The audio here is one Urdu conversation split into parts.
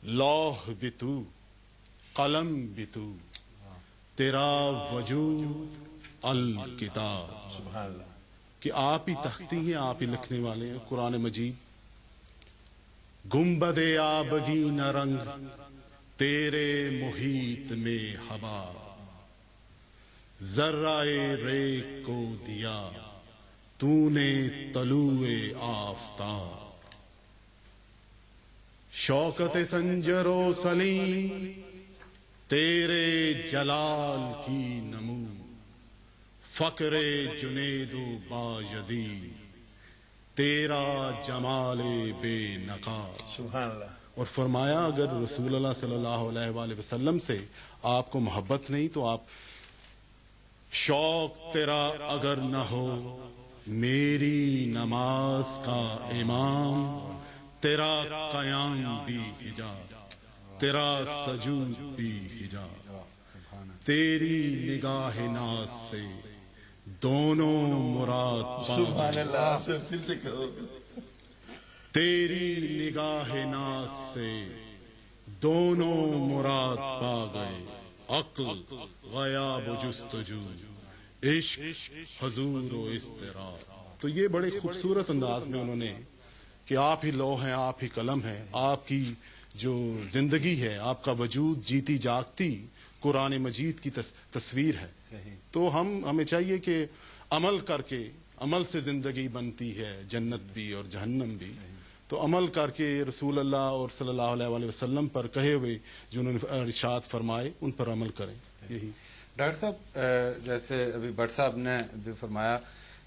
لوح بھی تو، قلم بھی تو، تیرا وجود الکتاب. سبحان اللہ. کہ آپ ہی تختی ہیں، آپ ہی لکھنے والے ہیں قرآن مجید. گنبد آبگی نہ رنگ تیرے محیط میں ہوا، ذرہ ریگ کو دیا تو نے طلوع آفتاب. شوکت سنجر و سلیم تیرے جلال کی نمو، فقر جنید و بایزید تیرا جمال بے نقاب. سبحان اللہ. اور فرمایا اگر رسول اللہ صلی اللہ علیہ وآلہ وسلم سے آپ کو محبت نہیں تو آپ شوق تیرا اگر نہ ہو میری نماز کا امام، تیرا قیام بھی حجاب، تیرا سجود بھی حجاب. تیری نگاہ ناز سے دونوں مراد سبحان اللہ. پھر سے کہو. تیری نگاہ ناز سے دونوں مراد پا گئے، عقل غیاب و جستجو، عشق حضور و اضطراب. تو یہ بڑے خوبصورت انداز میں انہوں نے کہ آپ ہی لوح ہیں، آپ ہی قلم ہیں، آپ کی جو زندگی ہے، آپ کا وجود جیتی جاگتی قرآن مجید کی تصویر ہے. تو ہمیں چاہیے کہ عمل کر کے، عمل سے زندگی بنتی ہے، جنت بھی اور جہنم بھی. تو عمل کر کے رسول اللہ اور صلی اللہ علیہ وآلہ وسلم پر کہے ہوئے جو انہوں نے ارشاد فرمائے ان پر عمل کریں. یہی ڈاکٹر صاحب جیسے ابھی بٹ صاحب نے بھی فرمایا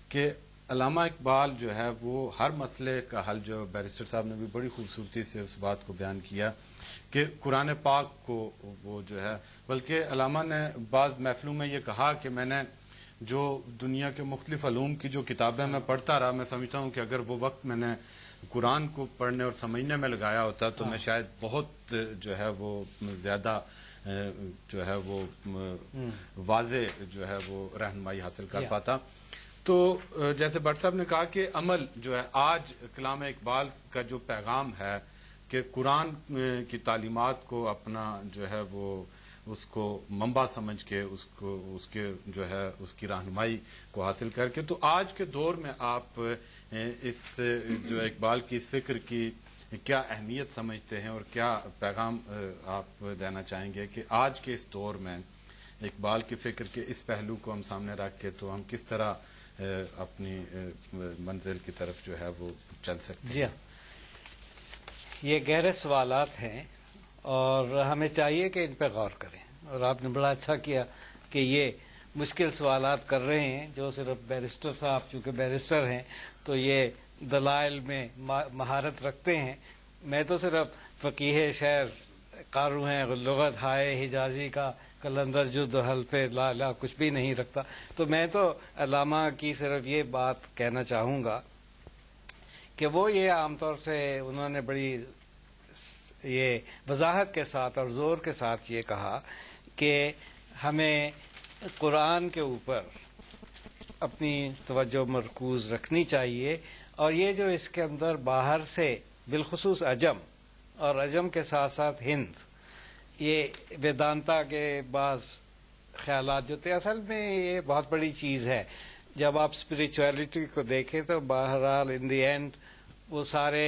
کہ علامہ اقبال جو ہے وہ ہر مسئلے کا حل، جو بیرسٹر صاحب نے بھی بڑی خوبصورتی سے اس بات کو بیان کیا کہ قرآن پاک کو وہ جو ہے، بلکہ علامہ نے بعض محفلوں میں یہ کہا کہ میں نے جو دنیا کے مختلف علوم کی جو کتابیں میں پڑھتا رہا، میں سمجھتا ہوں کہ اگر وہ وقت میں نے قرآن کو پڑھنے اور سمجھنے میں لگایا ہوتا تو میں شاید بہت جو ہے وہ زیادہ جو ہے وہ واضح جو ہے وہ رہنمائی حاصل کر پاتا. تو جیسے بٹ صاحب نے کہا کہ عمل جو ہے، آج کلام اقبال کا جو پیغام ہے کہ قرآن کی تعلیمات کو اپنا جو ہے وہ اس کو منبع سمجھ کے اس کے جو ہے اس کی رہنمائی کو حاصل کر کے، تو آج کے دور میں آپ اس جو اقبال کی اس فکر کی کیا اہمیت سمجھتے ہیں اور کیا پیغام آپ دینا چاہیں گے کہ آج کے اس دور میں اقبال کی فکر کے اس پہلو کو ہم سامنے رکھ کے تو ہم کس طرح اپنی منزل کی طرف جو ہے وہ چل سکتے ہیں؟ جی ہاں، یہ گہرے سوالات ہیں اور ہمیں چاہیے کہ ان پہ غور کریں. اور آپ نے بڑا اچھا کیا کہ یہ مشکل سوالات کر رہے ہیں. جو صرف بیرسٹر صاحب چونکہ بیرسٹر ہیں تو یہ دلائل میں مہارت رکھتے ہیں. میں تو صرف فقیہ شعر قارئ ہیں، لغت ہائے حجازی کا قلندر جز حلف لا لا کچھ بھی نہیں رکھتا. تو میں تو علامہ کی صرف یہ بات کہنا چاہوں گا کہ وہ یہ عام طور سے انہوں نے بڑی یہ وضاحت کے ساتھ اور زور کے ساتھ یہ کہا کہ ہمیں قرآن کے اوپر اپنی توجہ مرکوز رکھنی چاہیے. اور یہ جو اس کے اندر باہر سے بالخصوص عجم اور عجم کے ساتھ ساتھ ہند، یہ ویدانتا کے بعض خیالات جو تھے، اصل میں یہ بہت بڑی چیز ہے. جب آپ اسپریچولیٹی کو دیکھیں تو بہرحال ان دی اینڈ وہ سارے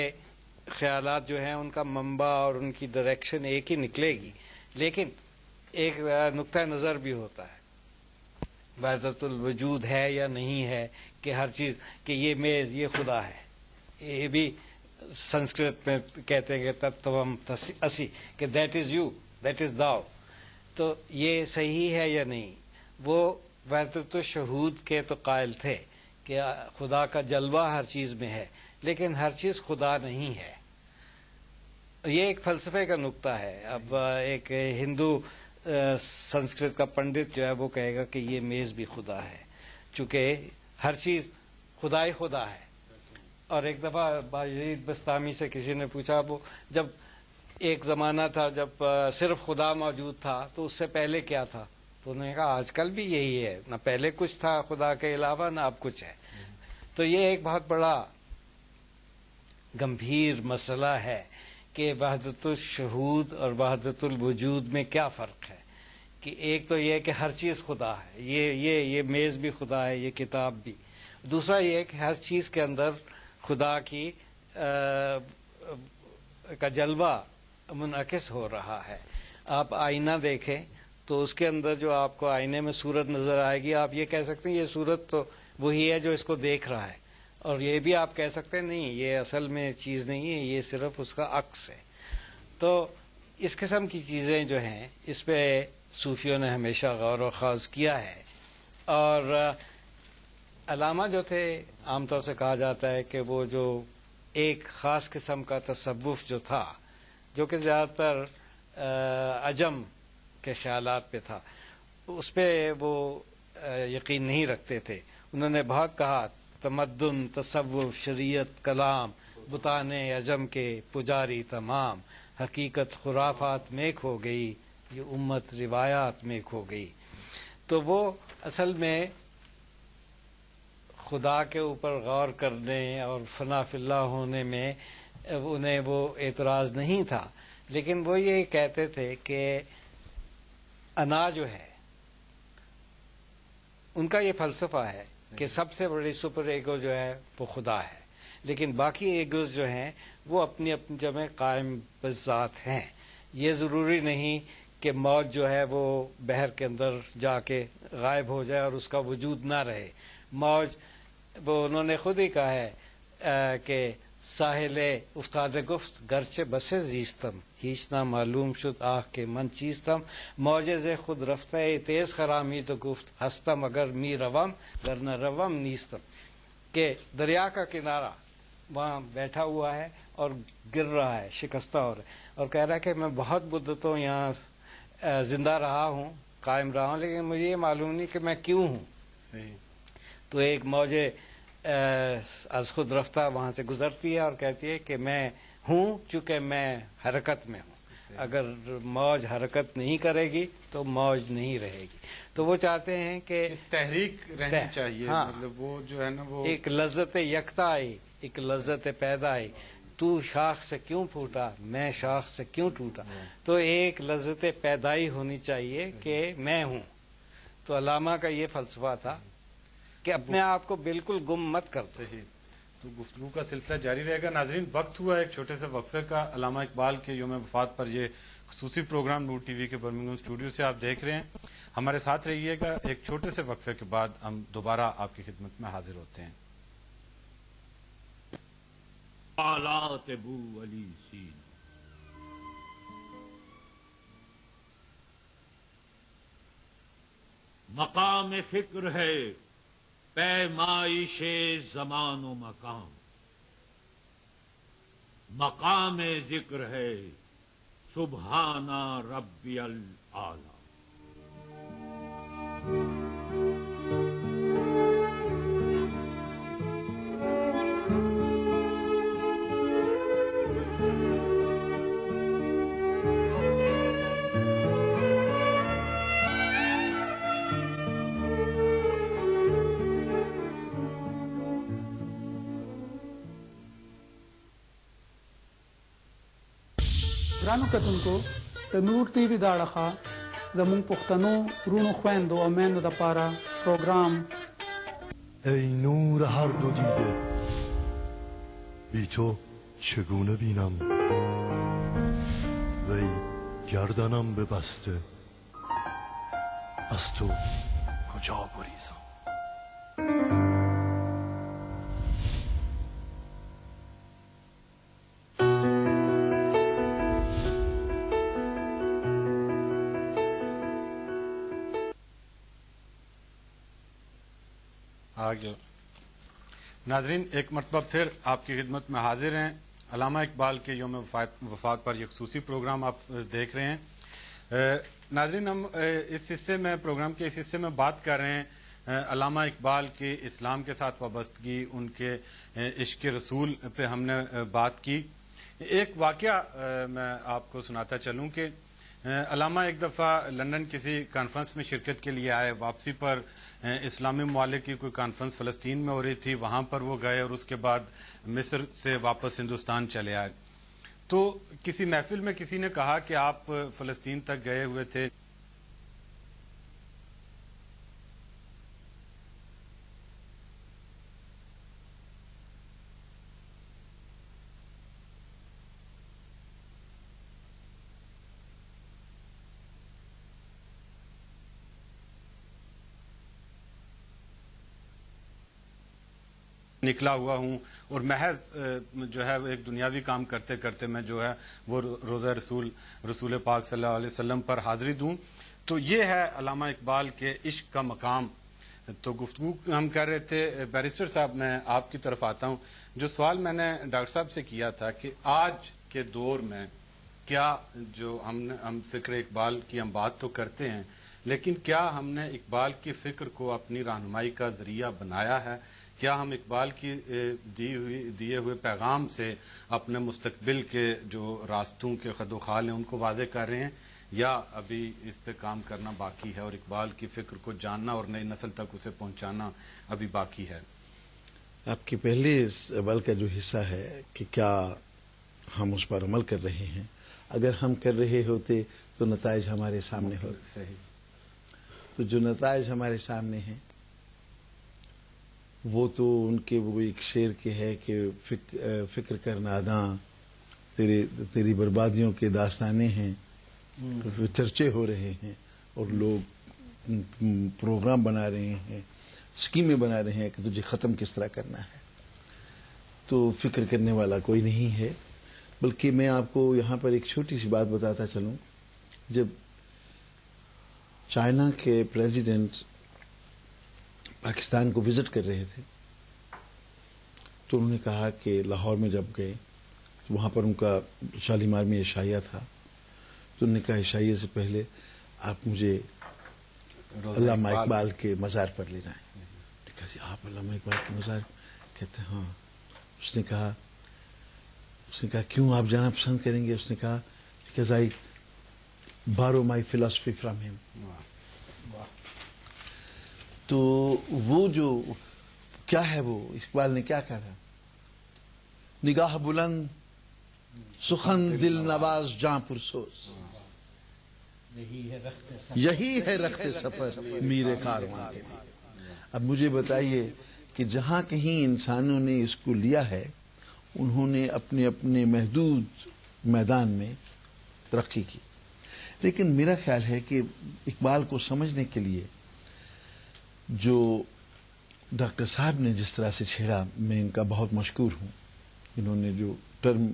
خیالات جو ہیں ان کا منبع اور ان کی ڈائریکشن ایک ہی نکلے گی. لیکن ایک نقطہ نظر بھی ہوتا ہے، وحدت الوجود ہے یا نہیں ہے، کہ ہر چیز کہ یہ میز یہ خدا ہے. یہ بھی سنسکرت میں کہتے ہیں کہ تتوم اسی، کہ that is you, that is داؤ. تو یہ صحیح ہے یا نہیں؟ وہ وحدت الشہود کے تو قائل تھے کہ خدا کا جلوہ ہر چیز میں ہے، لیکن ہر چیز خدا نہیں ہے. یہ ایک فلسفے کا نقطہ ہے. اب ایک ہندو سنسکرت کا پنڈت جو ہے وہ کہے گا کہ یہ میز بھی خدا ہے، چونکہ ہر چیز خدا ہی خدا ہے. اور ایک دفعہ باجید بستامی سے کسی نے پوچھا، وہ جب ایک زمانہ تھا جب صرف خدا موجود تھا تو اس سے پہلے کیا تھا؟ تو انہوں نے کہا آج کل بھی یہی ہے، نہ پہلے کچھ تھا خدا کے علاوہ نہ اب کچھ ہے. تو یہ ایک بہت بڑا گمبھیر مسئلہ ہے کہ وحدت الشہود اور وحدت الوجود میں کیا فرق ہے. کہ ایک تو یہ ہے کہ ہر چیز خدا ہے، یہ میز بھی خدا ہے، یہ کتاب بھی. دوسرا یہ ہے کہ ہر چیز کے اندر خدا کی کا جلوہ منعکس ہو رہا ہے. آپ آئینہ دیکھیں تو اس کے اندر جو آپ کو آئینے میں صورت نظر آئے گی، آپ یہ کہہ سکتے ہیں یہ صورت تو وہی ہے جو اس کو دیکھ رہا ہے، اور یہ بھی آپ کہہ سکتے ہیں نہیں یہ اصل میں چیز نہیں ہے، یہ صرف اس کا عکس ہے. تو اس قسم کی چیزیں جو ہیں اس پہ صوفیوں نے ہمیشہ غور و خوض کیا ہے. اور علامہ جو تھے عام طور سے کہا جاتا ہے کہ وہ جو ایک خاص قسم کا تصوف جو تھا، جو کہ زیادہ تر عجم کے خیالات پہ تھا، اس پہ وہ یقین نہیں رکھتے تھے. انہوں نے بہت کہا تمدن، تصوف، شریعت، کلام، بتان عجم کے پجاری تمام، حقیقت خرافات میں کھو گئی، یہ امت روایات میں کھو گئی. تو وہ اصل میں خدا کے اوپر غور کرنے اور فنا فی اللہ ہونے میں انہیں وہ اعتراض نہیں تھا، لیکن وہ یہ کہتے تھے کہ انا جو ہے ان کا یہ فلسفہ ہے کہ سب سے بڑی سپر ایگو جو ہے وہ خدا ہے، لیکن باقی ایگوز جو ہیں وہ اپنی اپنی جگہ قائم بذات ہیں. یہ ضروری نہیں کہ موج جو ہے وہ بحر کے اندر جا کے غائب ہو جائے اور اس کا وجود نہ رہے. موج وہ انہوں نے خود ہی کہا ہے کہ ساحل افتاد گفت گرچہ بسے زیستم، ہیچ نہ معلوم شد آہ کے من چیستم، موجز خود رفتہ تیز خرامی تو گفت ہستم اگر می روم ورنہ روم نیستم. کہ دریا کا کنارہ وہاں بیٹھا ہوا ہے اور گر رہا ہے، شکستہ ہو رہا ہے، اور کہہ رہا ہے کہ میں بہت مدتوں یہاں زندہ رہا ہوں، قائم رہا ہوں، لیکن مجھے یہ معلوم نہیں کہ میں کیوں ہوں. تو ایک موجے از خود رفتہ وہاں سے گزرتی ہے اور کہتی ہے کہ میں ہوں چونکہ میں حرکت میں ہوں. اگر موج حرکت نہیں کرے گی تو موج نہیں رہے گی. تو وہ چاہتے ہیں کہ تحریک رہنی چاہیے. مطلب وہ جو ہے نا وہ ایک لذت یکتا آئی، ایک لذت پیدا آئی، تو شاخ سے کیوں پھوٹا میں شاخ سے کیوں ٹوٹا. تو ایک لذت پیدائی ہونی چاہیے کہ میں ہوں. تو علامہ کا یہ فلسفہ تھا کہ اپنے آپ کو بالکل گم مت کر دو. تو گفتگو کا سلسلہ جاری رہے گا. ناظرین وقت ہوا ایک چھوٹے سے وقفے کا. علامہ اقبال کے یوم وفات پر یہ خصوصی پروگرام نور ٹی وی کے برمنگھم اسٹوڈیو سے آپ دیکھ رہے ہیں. ہمارے ساتھ رہیے گا. ایک چھوٹے سے وقفے کے بعد ہم دوبارہ آپ کی خدمت میں حاضر ہوتے ہیں. آلات بو علی سین مقام فکر ہے پیمائش زمان و مقام، مقام ذکر ہے سبحانہ ربی الاعلی. ګرانو کتونکو د نور ټي وي دا اړخه زموږ پښتنو ورونو خویندو او میندو دپاره پروګرام ای نور هر دو دیده بی تو چگونه بینم وی گردنم ببسته از تو کجا گریزم. ناظرین ایک مرتبہ پھر آپ کی خدمت میں حاضر ہیں. علامہ اقبال کے یوم وفات پر یہ خصوصی پروگرام آپ دیکھ رہے ہیں. ناظرین ہم اس حصے میں پروگرام کے اس حصے میں بات کر رہے ہیں علامہ اقبال کے اسلام کے ساتھ وابستگی، ان کے عشق رسول پہ ہم نے بات کی. ایک واقعہ میں آپ کو سناتا چلوں کہ علامہ ایک دفعہ لندن کسی کانفرنس میں شرکت کے لیے آئے. واپسی پر اسلامی ممالک کی کوئی کانفرنس فلسطین میں ہو رہی تھی، وہاں پر وہ گئے اور اس کے بعد مصر سے واپس ہندوستان چلے آئے. تو کسی محفل میں کسی نے کہا کہ آپ فلسطین تک گئے ہوئے تھے، نکلا ہوا ہوں اور محض جو ہے ایک دنیاوی کام کرتے کرتے میں جو ہے وہ روزہ رسول پاک صلی اللہ علیہ وسلم پر حاضری دوں. تو یہ ہے علامہ اقبال کے عشق کا مقام. تو گفتگو ہم کر رہے تھے. بیرسٹر صاحب میں آپ کی طرف آتا ہوں. جو سوال میں نے ڈاکٹر صاحب سے کیا تھا کہ آج کے دور میں کیا جو ہم فکر اقبال کی ہم بات تو کرتے ہیں، لیکن کیا ہم نے اقبال کی فکر کو اپنی رہنمائی کا ذریعہ بنایا ہے؟ کیا ہم اقبال کی دیے ہوئے پیغام سے اپنے مستقبل کے جو راستوں کے خد و خال ہیں ان کو واضح کر رہے ہیں، یا ابھی اس پہ کام کرنا باقی ہے اور اقبال کی فکر کو جاننا اور نئی نسل تک اسے پہنچانا ابھی باقی ہے؟ آپ کے پہلے سوال کا جو حصہ ہے کہ کیا ہم اس پر عمل کر رہے ہیں، اگر ہم کر رہے ہوتے تو نتائج ہمارے سامنے ہوتے. صحیح. تو جو نتائج ہمارے سامنے ہیں وہ تو ان کے وہ ایک شعر کے ہے کہ فکر کر ناداں تیری بربادیوں کے داستانے ہیں، چرچے ہو رہے ہیں اور لوگ پروگرام بنا رہے ہیں، اسکیمیں بنا رہے ہیں کہ تجھے ختم کس طرح کرنا ہے. تو فکر کرنے والا کوئی نہیں ہے. بلکہ میں آپ کو یہاں پر ایک چھوٹی سی بات بتاتا چلوں. جب چائنا کے پریزیڈنٹ پاکستان کو وزٹ کر رہے تھے تو انہوں نے کہا کہ لاہور میں جب گئے تو وہاں پر ان کا شالیمار میں عشائیہ تھا، تو انہوں نے کہا عشائیہ سے پہلے آپ مجھے علامہ اقبال کے مزار پر لے جائیں. کہا جی آپ علامہ اقبال کے مزار؟ کہتے ہیں ہاں. اس نے کہا کیوں آپ جانا پسند کریں گے؟ اس نے کہا because I borrow my philosophy from him. تو وہ جو کیا ہے، وہ اقبال نے کیا کہا؟ نگاہ بلند سخن دل نواز جاں پرسوز، یہی ہے رخت سفر میر کارواں کے. اب مجھے بتائیے کہ جہاں کہیں انسانوں نے اس کو لیا ہے انہوں نے اپنے اپنے محدود میدان میں ترقی کی. لیکن میرا خیال ہے کہ اقبال کو سمجھنے کے لیے جو ڈاکٹر صاحب نے جس طرح سے چھیڑا، میں ان کا بہت مشکور ہوں. انہوں نے جو ٹرم